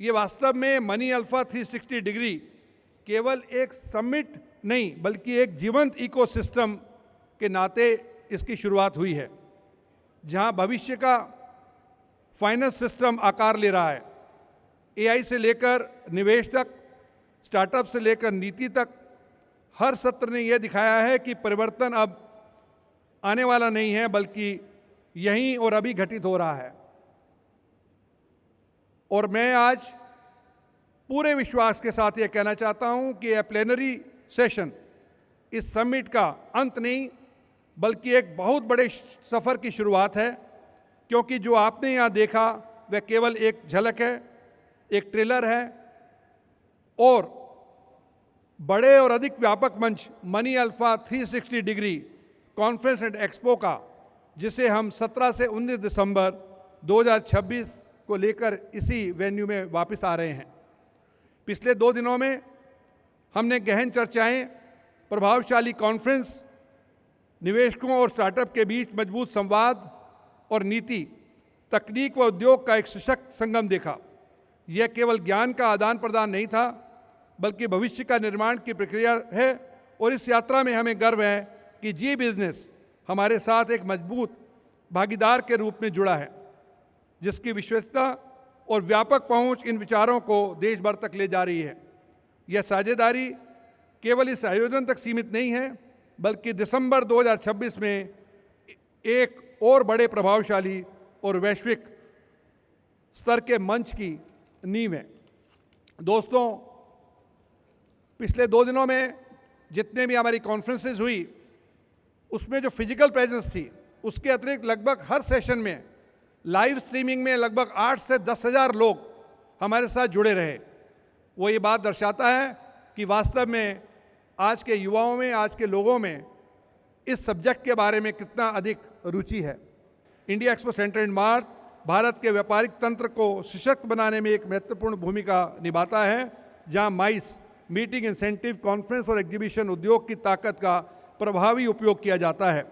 ये वास्तव में मनी अल्फा 360 डिग्री केवल एक समिट नहीं बल्कि एक जीवंत इकोसिस्टम के नाते इसकी शुरुआत हुई है, जहां भविष्य का फाइनेंस सिस्टम आकार ले रहा है। एआई से लेकर निवेश तक, स्टार्टअप से लेकर नीति तक, हर सत्र ने यह दिखाया है कि परिवर्तन अब आने वाला नहीं है बल्कि यहीं और अभी घटित हो रहा है। और मैं आज पूरे विश्वास के साथ ये कहना चाहता हूं कि यह प्लेनरी सेशन इस समिट का अंत नहीं बल्कि एक बहुत बड़े सफ़र की शुरुआत है, क्योंकि जो आपने यहाँ देखा वह केवल एक झलक है, एक ट्रेलर है, और बड़े और अधिक व्यापक मंच money alpha 360 degree conference and expo का, जिसे हम 17 से 19 दिसंबर 2026 को लेकर इसी वेन्यू में वापस आ रहे हैं। पिछले 2 दिनों में हमने गहन चर्चाएं, प्रभावशाली कॉन्फ्रेंस, निवेशकों और स्टार्टअप के बीच मजबूत संवाद और नीति, तकनीक व उद्योग का एक सशक्त संगम देखा। यह केवल ज्ञान का आदान प्रदान नहीं था बल्कि भविष्य का निर्माण की प्रक्रिया है, और इस यात्रा में हमें गर्व है कि जी बिजनेस हमारे साथ एक मजबूत भागीदार के रूप में जुड़ा है, जिसकी विश्वसनीयता और व्यापक पहुंच इन विचारों को देश भर तक ले जा रही है। यह साझेदारी केवल इस आयोजन तक सीमित नहीं है बल्कि दिसंबर 2026 में एक और बड़े प्रभावशाली और वैश्विक स्तर के मंच की नींव है। दोस्तों, पिछले 2 दिनों में जितने भी हमारी कॉन्फ्रेंसेस हुई उसमें जो फिजिकल प्रेजेंस थी, उसके अतिरिक्त लगभग हर सेशन में लाइव स्ट्रीमिंग में लगभग 8 से 10 हज़ार लोग हमारे साथ जुड़े रहे। वो ये बात दर्शाता है कि वास्तव में आज के युवाओं में, आज के लोगों में इस सब्जेक्ट के बारे में कितना अधिक रुचि है। इंडिया एक्सपो सेंटर इन मार्च भारत के व्यापारिक तंत्र को सशक्त बनाने में एक महत्वपूर्ण भूमिका निभाता है, जहां माइस, मीटिंग, इंसेंटिव, कॉन्फ्रेंस और एग्जीबिशन उद्योग की ताकत का प्रभावी उपयोग किया जाता है।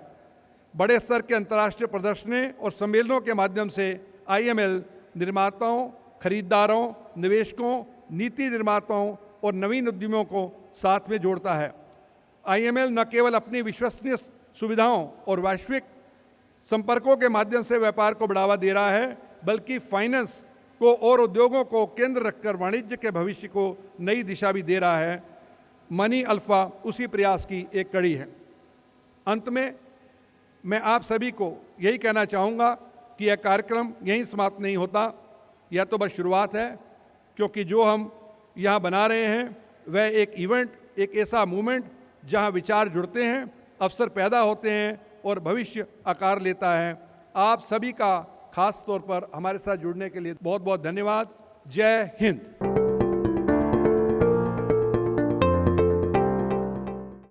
बड़े स्तर के अंतर्राष्ट्रीय प्रदर्शनी और सम्मेलनों के माध्यम से आईएमएल निर्माताओं, खरीदारों, निवेशकों, नीति निर्माताओं और नवीन उद्यमियों को साथ में जोड़ता है। आईएमएल न केवल अपनी विश्वसनीय सुविधाओं और वैश्विक संपर्कों के माध्यम से व्यापार को बढ़ावा दे रहा है, बल्कि फाइनेंस को और उद्योगों को केंद्र रखकर वाणिज्य के भविष्य को नई दिशा भी दे रहा है। मनी अल्फा उसी प्रयास की एक कड़ी है। अंत में मैं आप सभी को यही कहना चाहूँगा कि यह कार्यक्रम यहीं समाप्त नहीं होता, यह तो बस शुरुआत है, क्योंकि जो हम यहाँ बना रहे हैं वह एक इवेंट, एक ऐसा मूवमेंट जहाँ विचार जुड़ते हैं, अवसर पैदा होते हैं और भविष्य आकार लेता है। आप सभी का खास तौर पर हमारे साथ जुड़ने के लिए बहुत बहुत धन्यवाद। जय हिंद।